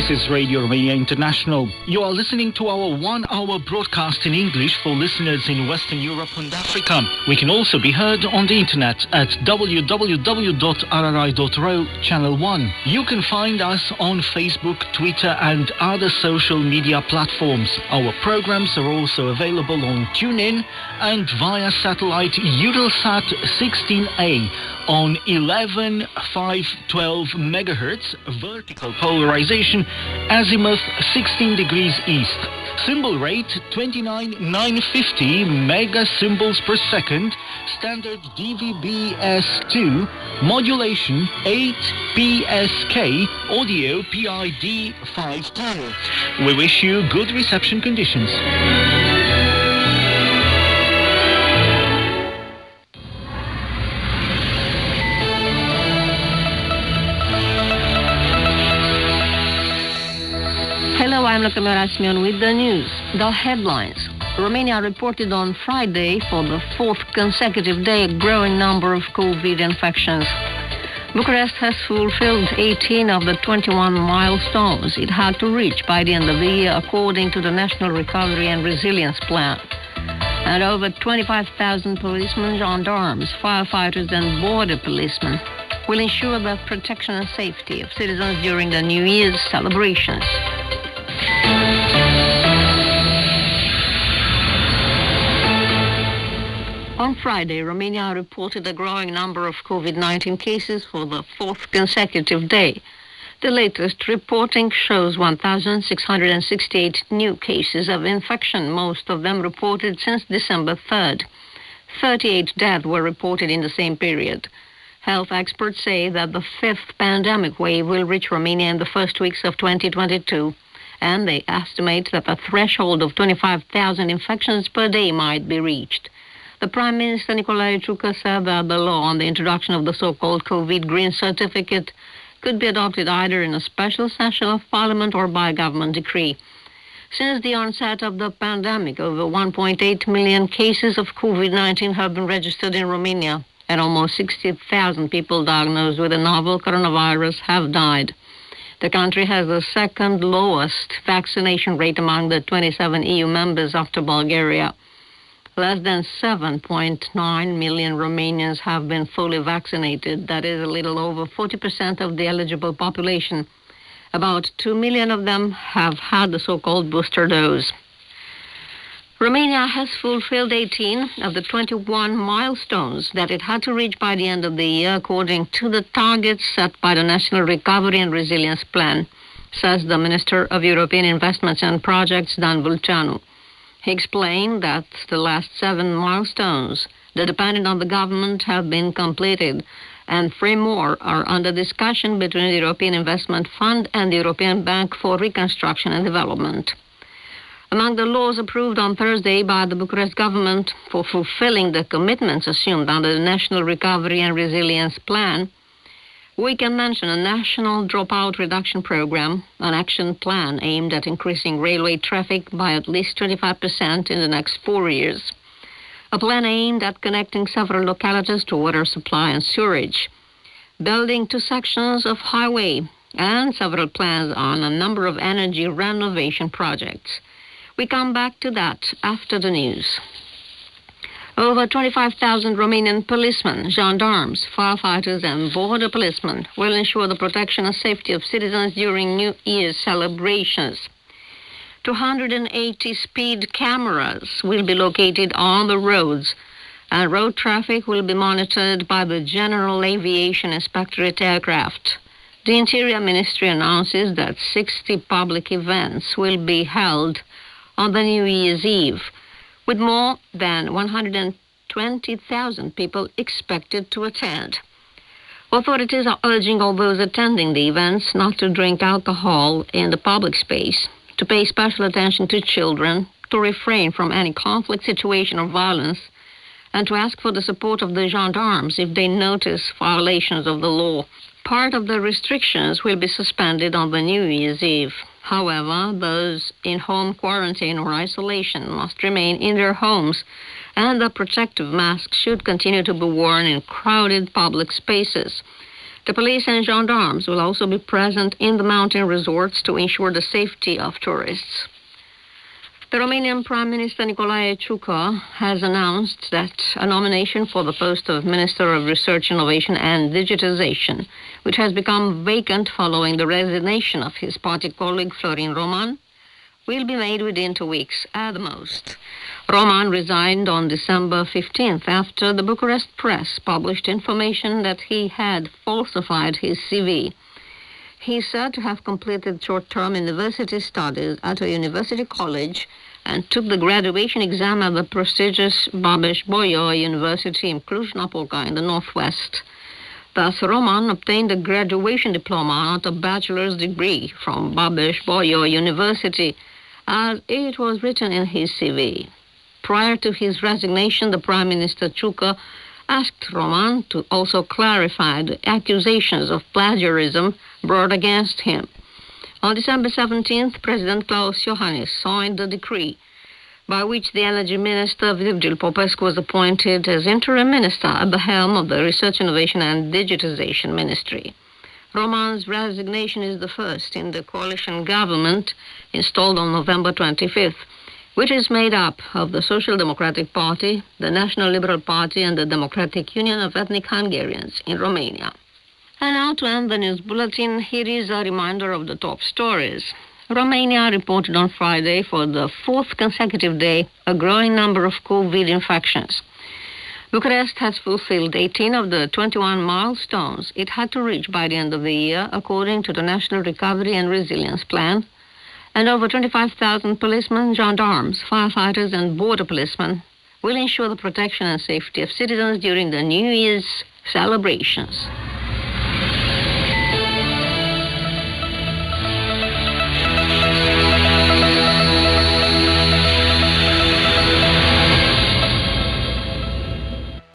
This is Radio Romania International. You are listening to our one-hour broadcast in English for listeners in Western Europe and Africa. We can also be heard on the internet at www.rri.ro Channel 1. You can find us on Facebook, Twitter and other social media platforms. Our programs are also available on TuneIn and via satellite Eutelsat 16A on 11,512 MHz vertical polarization, azimuth 16 degrees east. Symbol rate 29,950 megasymbols per second, standard DVB-S2, modulation 8 PSK, audio PID 510. We wish you good reception conditions. Hello, I'm Lăcămioara Simion with the news. The headlines. Romania reported on Friday for the fourth consecutive day a growing number of COVID infections. Bucharest has fulfilled 18 of the 21 milestones it had to reach by the end of the year according to the National Recovery and Resilience Plan. And over 25,000 policemen, gendarmes, firefighters and border policemen will ensure the protection and safety of citizens during the New Year's celebrations. On Friday, Romania reported a growing number of COVID-19 cases for the fourth consecutive day. The latest reporting shows 1,668 new cases of infection, most of them reported since December 3rd. 38 deaths were reported in the same period. Health experts say that the fifth pandemic wave will reach Romania in the first weeks of 2022. And they estimate that the threshold of 25,000 infections per day might be reached. The Prime Minister Nicolae Ciucă said that the law on the introduction of the so-called COVID Green Certificate could be adopted either in a special session of Parliament or by government decree. Since the onset of the pandemic, over 1.8 million cases of COVID-19 have been registered in Romania, and almost 60,000 people diagnosed with the novel coronavirus have died. The country has the second lowest vaccination rate among the 27 EU members after Bulgaria. Less than 7.9 million Romanians have been fully vaccinated. That is a little over 40% of the eligible population. About 2 million of them have had the so-called booster dose. Romania has fulfilled 18 of the 21 milestones that it had to reach by the end of the year according to the targets set by the National Recovery and Resilience Plan, says the Minister of European Investments and Projects, Dan Vulceanu. He explained that the last 7 milestones that depended on the government have been completed, and 3 more are under discussion between the European Investment Fund and the European Bank for Reconstruction and Development. Among the laws approved on Thursday by the Bucharest government for fulfilling the commitments assumed under the National Recovery and Resilience Plan, we can mention a national dropout reduction program, an action plan aimed at increasing railway traffic by at least 25% in the next 4 years, a plan aimed at connecting several localities to water supply and sewerage, building 2 sections of highway, and several plans on a number of energy renovation projects. We come back to that after the news. Over 25,000 Romanian policemen, gendarmes, firefighters and border policemen will ensure the protection and safety of citizens during New Year's celebrations. 280 speed cameras will be located on the roads, and road traffic will be monitored by the General Aviation Inspectorate aircraft. The Interior Ministry announces that 60 public events will be held on the New Year's Eve, with more than 120,000 people expected to attend. Authorities are urging all those attending the events not to drink alcohol in the public space, to pay special attention to children, to refrain from any conflict situation or violence, and to ask for the support of the gendarmes if they notice violations of the law. Part of the restrictions will be suspended on the New Year's Eve. However, those in home quarantine or isolation must remain in their homes, and the protective mask should continue to be worn in crowded public spaces. The police and gendarmes will also be present in the mountain resorts to ensure the safety of tourists. The Romanian Prime Minister Nicolae Ciucă has announced that a nomination for the post of Minister of Research, Innovation and Digitization, which has become vacant following the resignation of his party colleague Florin Roman, will be made within 2 weeks at the most. Roman resigned on December 15th after the Bucharest press published information that he had falsified his CV. He is said to have completed short-term university studies at a university college and took the graduation exam at the prestigious Babeș-Bolyai University in Cluj-Napoca in the northwest. Thus, Roman obtained a graduation diploma, not a bachelor's degree, from Babeș-Bolyai University, as it was written in his CV. Prior to his resignation, the Prime Minister Ciucă asked Roman to also clarify the accusations of plagiarism brought against him. On December 17th, President Klaus Iohannis signed the decree by which the energy minister Virgil Popescu was appointed as interim minister at the helm of the Research, Innovation and Digitization Ministry. Roman's resignation is the first in the coalition government installed on November 25th, which is made up of the Social Democratic Party, the National Liberal Party, and the Democratic Union of Ethnic Hungarians in Romania. And now to end the news bulletin, here is a reminder of the top stories. Romania reported on Friday for the 4th consecutive day a growing number of COVID infections. Bucharest has fulfilled 18 of the 21 milestones it had to reach by the end of the year, according to the National Recovery and Resilience Plan, and over 25,000 policemen, gendarmes, firefighters, and border policemen will ensure the protection and safety of citizens during the New Year's celebrations.